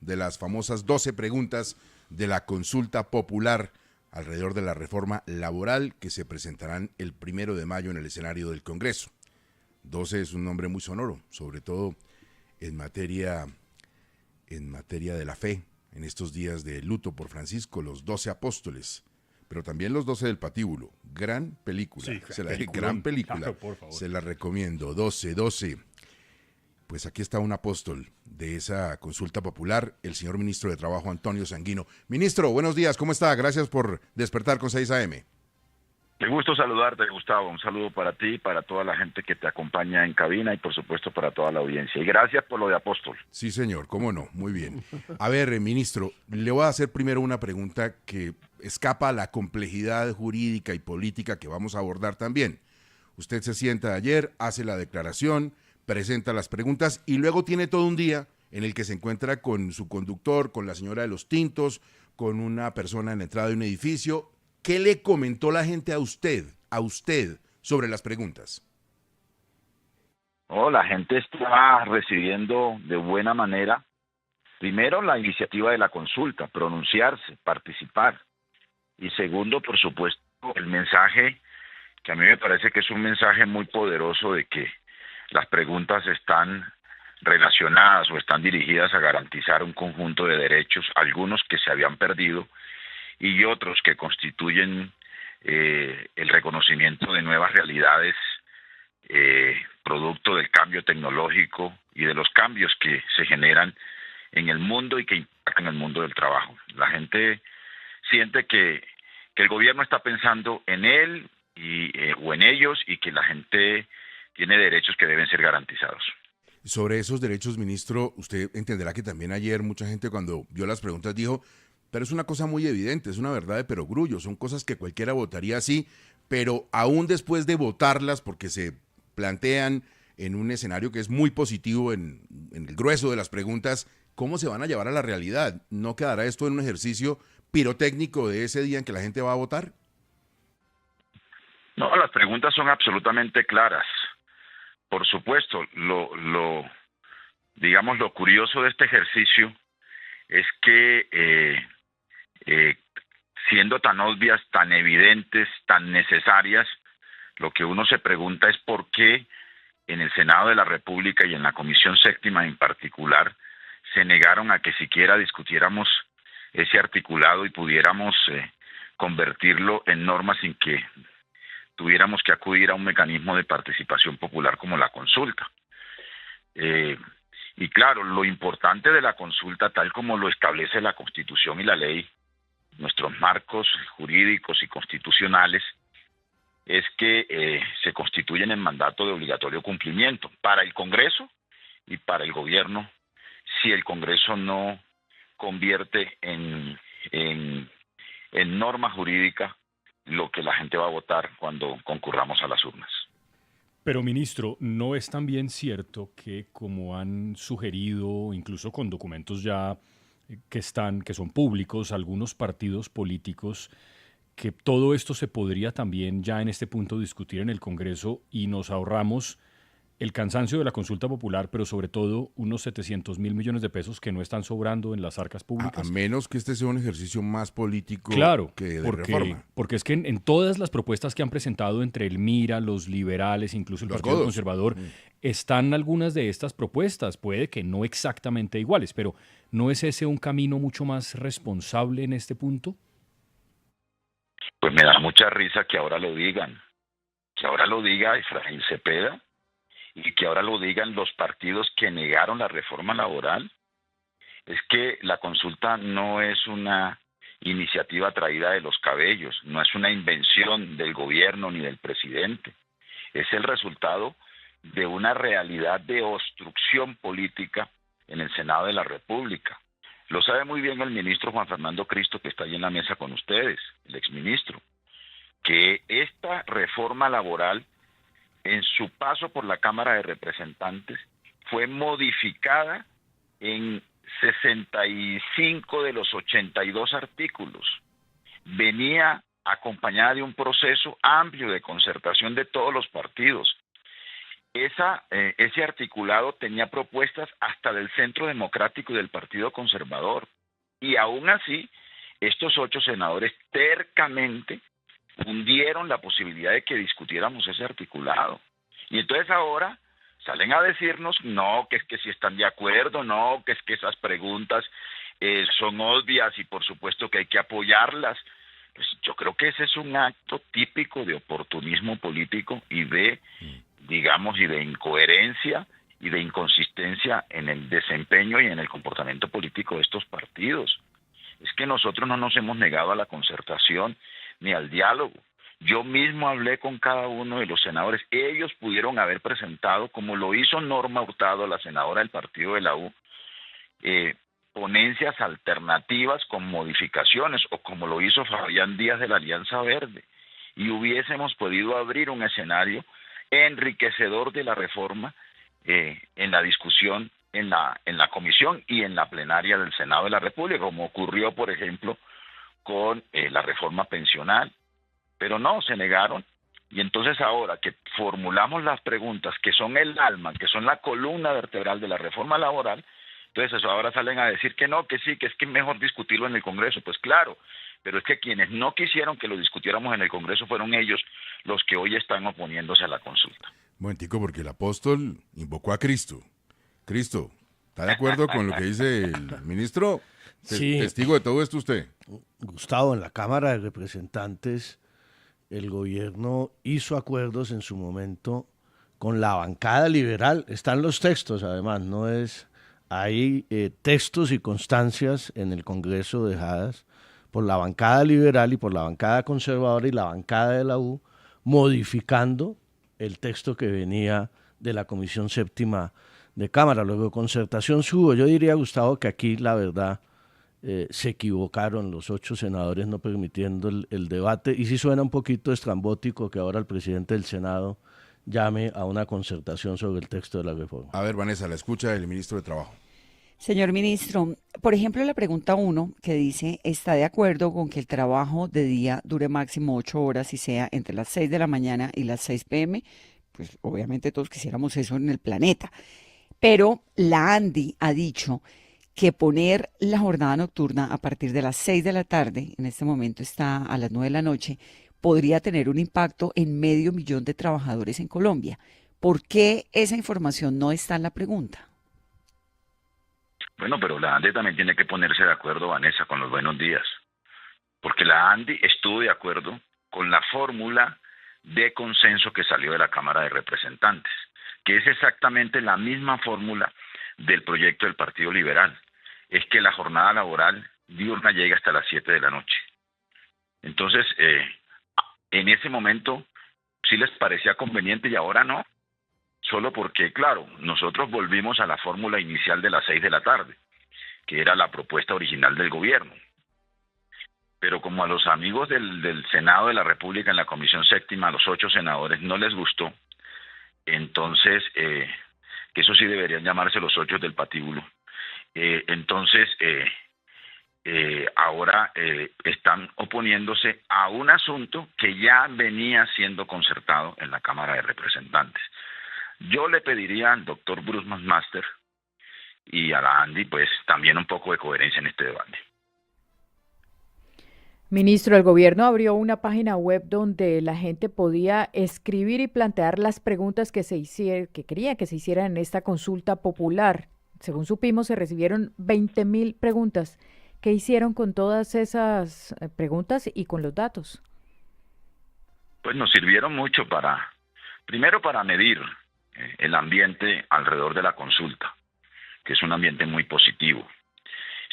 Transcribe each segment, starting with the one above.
de las famosas 12 preguntas de la consulta popular alrededor de la reforma laboral que se presentarán el 1 de mayo en el escenario del Congreso. 12 es un nombre muy sonoro, sobre todo en materia de la fe, en estos días de luto por Francisco, los 12 apóstoles, pero también los 12 del patíbulo. Gran película, Sí, gran película, claro, por favor. se la recomiendo. 12. Pues aquí está un apóstol de esa consulta popular, el señor ministro de Trabajo, Antonio Sanguino. Ministro, buenos días, ¿cómo está? Gracias por despertar con 6 AM. Qué gusto saludarte, Gustavo. Un saludo para ti, para toda la gente que te acompaña en cabina y por supuesto para toda la audiencia. Y gracias por lo de apóstol. Sí, señor, cómo no, muy bien. A ver, ministro, le voy a hacer primero una pregunta que escapa a la complejidad jurídica y política que vamos a abordar también. Usted se sienta ayer, hace la declaración, presenta las preguntas y luego tiene todo un día en el que se encuentra con su conductor, con la señora de los tintos, con una persona en la entrada de un edificio. ¿Qué le comentó la gente a usted sobre las preguntas? Oh, la gente está recibiendo de buena manera, primero, la iniciativa de la consulta, pronunciarse, participar. Y segundo, por supuesto, el mensaje, que a mí me parece que es un mensaje muy poderoso de que las preguntas están relacionadas o están dirigidas a garantizar un conjunto de derechos, algunos que se habían perdido y otros que constituyen el reconocimiento de nuevas realidades, producto del cambio tecnológico y de los cambios que se generan en el mundo y que impactan el mundo del trabajo. La gente siente que el gobierno está pensando en él o en ellos y que la gente tiene derechos que deben ser garantizados. Sobre esos derechos, ministro, usted entenderá que también ayer mucha gente cuando vio las preguntas dijo, pero es una cosa muy evidente, es una verdad de perogrullo, son cosas que cualquiera votaría así, pero aún después de votarlas, porque se plantean en un escenario que es muy positivo en el grueso de las preguntas, ¿cómo se van a llevar a la realidad? ¿No quedará esto en un ejercicio pirotécnico de ese día en que la gente va a votar? No, las preguntas son absolutamente claras. Por supuesto, digamos, lo curioso de este ejercicio es que siendo tan obvias, tan evidentes, tan necesarias, lo que uno se pregunta es por qué en el Senado de la República y en la Comisión Séptima en particular se negaron a que siquiera discutiéramos ese articulado y pudiéramos convertirlo en normas sin que tuviéramos que acudir a un mecanismo de participación popular como la consulta. Y claro, lo importante de la consulta, tal como lo establece la Constitución y la ley, nuestros marcos jurídicos y constitucionales, es que se constituyen en mandato de obligatorio cumplimiento para el Congreso y para el gobierno, si el Congreso no convierte en norma jurídica lo que la gente va a votar cuando concurramos a las urnas. Pero, ministro, ¿no es también cierto que, como han sugerido, incluso con documentos ya que son públicos, algunos partidos políticos, que todo esto se podría también ya en este punto discutir en el Congreso y nos ahorramos el cansancio de la consulta popular, pero sobre todo unos 700.000 millones de pesos que no están sobrando en las arcas públicas? A menos que este sea un ejercicio más político que de reforma. Porque es que en todas las propuestas que han presentado entre el MIRA, los liberales, incluso el Partido Conservador, están algunas de estas propuestas, puede que no exactamente iguales, pero ¿no es ese un camino mucho más responsable en este punto? Pues me da mucha risa que ahora lo digan, Efraín Cepeda, y que ahora lo digan los partidos que negaron la reforma laboral. Es que la consulta no es una iniciativa traída de los cabellos, no es una invención del gobierno ni del presidente, es el resultado de una realidad de obstrucción política en el Senado de la República. Lo sabe muy bien el ministro Juan Fernando Cristo, que está ahí en la mesa con ustedes, el exministro, que esta reforma laboral, en su paso por la Cámara de Representantes, fue modificada en 65 de los 82 artículos. Venía acompañada de un proceso amplio de concertación de todos los partidos. ese articulado tenía propuestas hasta del Centro Democrático y del Partido Conservador. Y aún así, estos 8 senadores tercamente hundieron la posibilidad de que discutiéramos ese articulado. Y entonces ahora salen a decirnos, no, que es que si están de acuerdo, no, que es que esas preguntas son obvias y por supuesto que hay que apoyarlas. Pues yo creo que ese es un acto típico de oportunismo político y de, digamos, y de incoherencia y de inconsistencia en el desempeño y en el comportamiento político de estos partidos. Es que nosotros no nos hemos negado a la concertación ni al diálogo. Yo mismo hablé con cada uno de los senadores. Ellos pudieron haber presentado, como lo hizo Norma Hurtado, la senadora del partido de la U, ponencias alternativas con modificaciones, o como lo hizo Fabián Díaz de la Alianza Verde, y hubiésemos podido abrir un escenario enriquecedor de la reforma en la discusión en la comisión y en la plenaria del Senado de la República, como ocurrió, por ejemplo, con la reforma pensional. Pero no, se negaron. Y entonces ahora que formulamos las preguntas que son el alma, que son la columna vertebral de la reforma laboral, entonces eso ahora salen a decir que no, que sí, que es que es mejor discutirlo en el Congreso. Pues claro, pero es que quienes no quisieron que lo discutiéramos en el Congreso fueron ellos los que hoy están oponiéndose a la consulta. Un momentico, porque el apóstol invocó a Cristo. Cristo, ¿está de acuerdo con lo que dice el ministro? Sí. ¿Testigo de todo esto usted? Gustavo, en la Cámara de Representantes, el gobierno hizo acuerdos en su momento con la bancada liberal. Están los textos, además, no es... Hay textos y constancias en el Congreso dejadas por la bancada liberal y por la bancada conservadora y la bancada de la U, modificando el texto que venía de la Comisión Séptima de Cámara. Luego, concertación hubo. Yo diría, Gustavo, que aquí la verdad se equivocaron los 8 senadores no permitiendo el debate, y sí suena un poquito estrambótico que ahora el presidente del Senado llame a una concertación sobre el texto de la reforma. A ver, Vanessa, la escucha el ministro de Trabajo. Señor ministro, por ejemplo, la pregunta 1 que dice, ¿está de acuerdo con que el trabajo de día dure máximo 8 horas y sea entre las 6 de la mañana y las 6 p.m.? Pues obviamente todos quisiéramos eso en el planeta. Pero la ANDI ha dicho que poner la jornada nocturna a partir de las 6 de la tarde, en este momento está a las 9 de la noche, podría tener un impacto en 500.000 de trabajadores en Colombia. ¿Por qué esa información no está en la pregunta? Bueno, pero la ANDI también tiene que ponerse de acuerdo, Vanessa, con los buenos días. Porque la ANDI estuvo de acuerdo con la fórmula de consenso que salió de la Cámara de Representantes, que es exactamente la misma fórmula del proyecto del Partido Liberal. Es que la jornada laboral diurna llega hasta las 7 de la noche. Entonces, en ese momento sí les parecía conveniente y ahora no. Solo porque, claro, nosotros volvimos a la fórmula inicial de las 6 de la tarde, que era la propuesta original del gobierno. Pero como a los amigos del Senado de la República en la Comisión Séptima, a los 8 senadores, no les gustó, entonces, que eso sí deberían llamarse los 8 del patíbulo. Entonces, ahora están oponiéndose a un asunto que ya venía siendo concertado en la Cámara de Representantes. Yo le pediría al doctor Bruce McMaster y a la ANDI, pues, también un poco de coherencia en este debate. Ministro, el gobierno abrió una página web donde la gente podía escribir y plantear las preguntas que quería que se hicieran en esta consulta popular. Según supimos, se recibieron 20.000 preguntas. ¿Qué hicieron con todas esas preguntas y con los datos? Pues nos sirvieron mucho primero para medir el ambiente alrededor de la consulta, que es un ambiente muy positivo.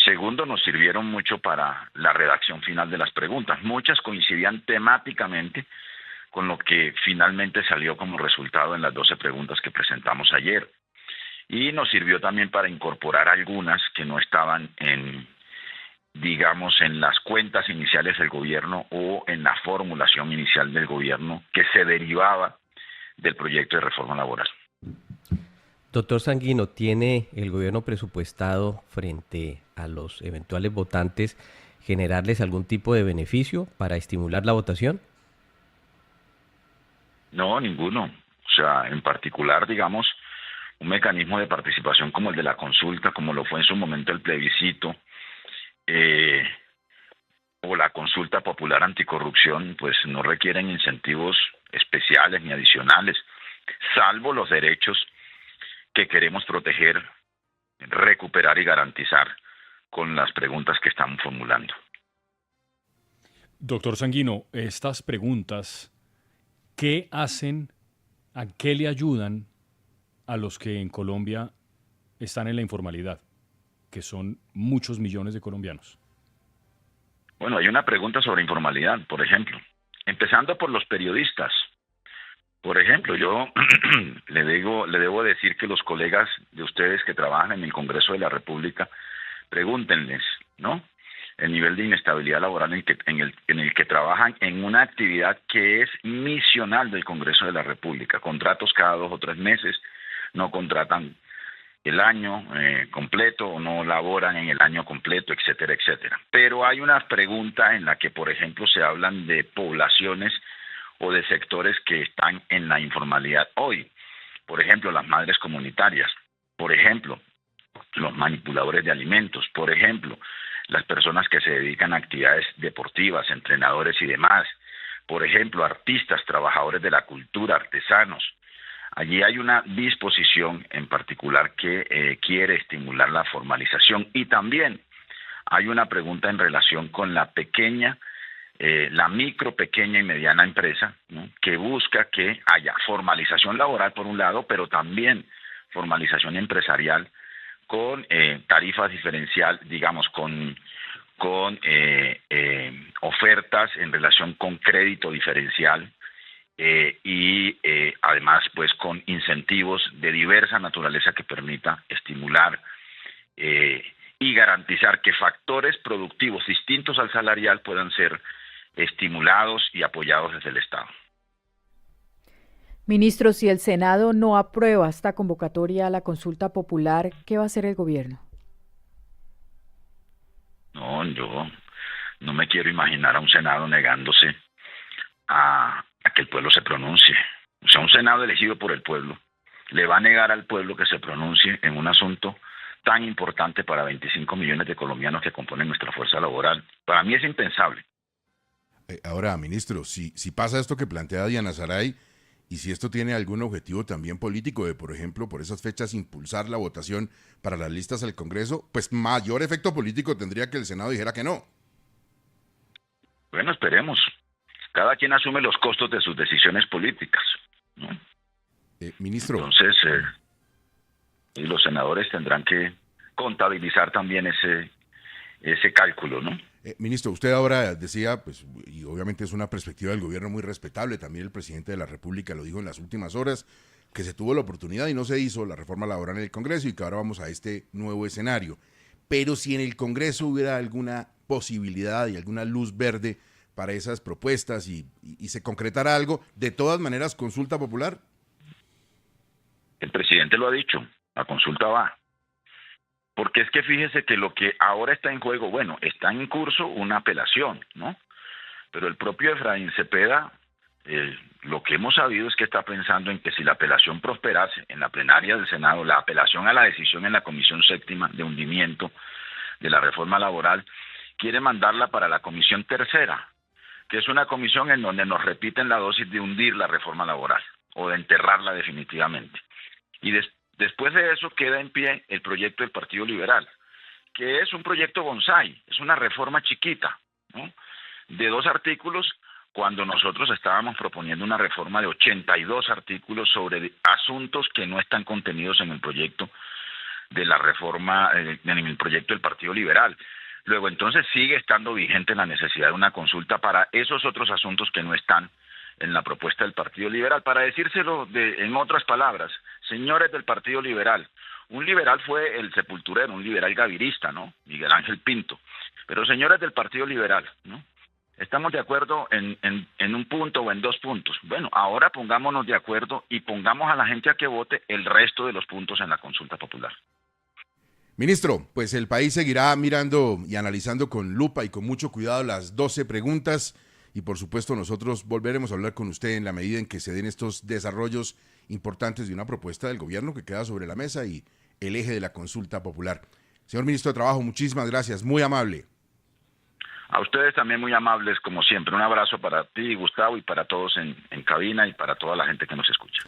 Segundo, nos sirvieron mucho para la redacción final de las preguntas. Muchas coincidían temáticamente con lo que finalmente salió como resultado en las 12 preguntas que presentamos ayer. Y nos sirvió también para incorporar algunas que no estaban en las cuentas iniciales del gobierno o en la formulación inicial del gobierno que se derivaba del proyecto de reforma laboral. Doctor Sanguino, ¿tiene el gobierno presupuestado frente a los eventuales votantes generarles algún tipo de beneficio para estimular la votación? No, ninguno. O sea, en particular, digamos, un mecanismo de participación como el de la consulta, como lo fue en su momento el plebiscito, o la consulta popular anticorrupción, pues no requieren incentivos especiales ni adicionales, salvo los derechos que queremos proteger, recuperar y garantizar con las preguntas que estamos formulando. Doctor Sanguino, estas preguntas, ¿qué hacen, a qué le ayudan a los que en Colombia están en la informalidad, que son muchos millones de colombianos? Bueno, hay una pregunta sobre informalidad, por ejemplo, empezando por los periodistas. Por ejemplo, yo le debo decir que los colegas de ustedes que trabajan en el Congreso de la República, pregúntenles, ¿no?, el nivel de inestabilidad laboral en el que trabajan en una actividad que es misional del Congreso de la República. Contratos cada 2 o 3 meses, no contratan el año completo o no laboran en el año completo, etcétera, etcétera. Pero hay una pregunta en la que, por ejemplo, se hablan de poblaciones o de sectores que están en la informalidad hoy. Por ejemplo, las madres comunitarias, por ejemplo, los manipuladores de alimentos, por ejemplo, las personas que se dedican a actividades deportivas, entrenadores y demás, por ejemplo, artistas, trabajadores de la cultura, artesanos. Allí hay una disposición en particular que quiere estimular la formalización, y también hay una pregunta en relación con la pequeña, la micro, pequeña y mediana empresa, ¿no?, que busca que haya formalización laboral por un lado, pero también formalización empresarial con tarifas diferencial, digamos, con ofertas en relación con crédito diferencial, y además pues con incentivos de diversa naturaleza que permita estimular y garantizar que factores productivos distintos al salarial puedan ser estimulados y apoyados desde el Estado. Ministro, si el Senado no aprueba esta convocatoria a la consulta popular, ¿qué va a hacer el gobierno? No, yo no me quiero imaginar a un Senado negándose a que el pueblo se pronuncie. O sea, un Senado elegido por el pueblo le va a negar al pueblo que se pronuncie en un asunto tan importante para 25 millones de colombianos que componen nuestra fuerza laboral. Para mí es impensable. Ahora, ministro, si pasa esto que plantea Diana Saray, y si esto tiene algún objetivo también político de, por ejemplo, por esas fechas impulsar la votación para las listas al Congreso, pues mayor efecto político tendría que el Senado dijera que no. Bueno, esperemos. Cada quien asume los costos de sus decisiones políticas, ¿no? Ministro. Entonces, y los senadores tendrán que contabilizar también ese cálculo, ¿no? Ministro, usted ahora decía, pues, y obviamente es una perspectiva del gobierno muy respetable, también el presidente de la República lo dijo en las últimas horas, que se tuvo la oportunidad y no se hizo la reforma laboral en el Congreso y que ahora vamos a este nuevo escenario. Pero si en el Congreso hubiera alguna posibilidad y alguna luz verde para esas propuestas y se concretara algo, de todas maneras, consulta popular. El presidente lo ha dicho, la consulta va. Porque es que fíjese que lo que ahora está en juego, bueno, está en curso una apelación, ¿no? Pero el propio Efraín Cepeda, lo que hemos sabido es que está pensando en que si la apelación prosperase en la plenaria del Senado, la apelación a la decisión en la Comisión Séptima de hundimiento de la reforma laboral, quiere mandarla para la Comisión Tercera, que es una comisión en donde nos repiten la dosis de hundir la reforma laboral o de enterrarla definitivamente. Y después de eso queda en pie el proyecto del Partido Liberal, que es un proyecto bonsái, es una reforma chiquita, ¿no?, de 2 artículos, cuando nosotros estábamos proponiendo una reforma de 82 artículos sobre asuntos que no están contenidos en el proyecto de la reforma, en el proyecto del Partido Liberal. Luego, entonces, sigue estando vigente la necesidad de una consulta para esos otros asuntos que no están en la propuesta del Partido Liberal. Para decírselo en otras palabras, señores del Partido Liberal, un liberal fue el sepulturero, un liberal gavirista, ¿no?, Miguel Ángel Pinto. Pero señores del Partido Liberal, ¿no?, estamos de acuerdo en un punto o en 2 puntos. Bueno, ahora pongámonos de acuerdo y pongamos a la gente a que vote el resto de los puntos en la consulta popular. Ministro, pues el país seguirá mirando y analizando con lupa y con mucho cuidado las 12 preguntas y por supuesto nosotros volveremos a hablar con usted en la medida en que se den estos desarrollos importantes de una propuesta del gobierno que queda sobre la mesa y el eje de la consulta popular. Señor Ministro de Trabajo, muchísimas gracias, muy amable. A ustedes también muy amables, como siempre. Un abrazo para ti, Gustavo, y para todos en cabina y para toda la gente que nos escucha.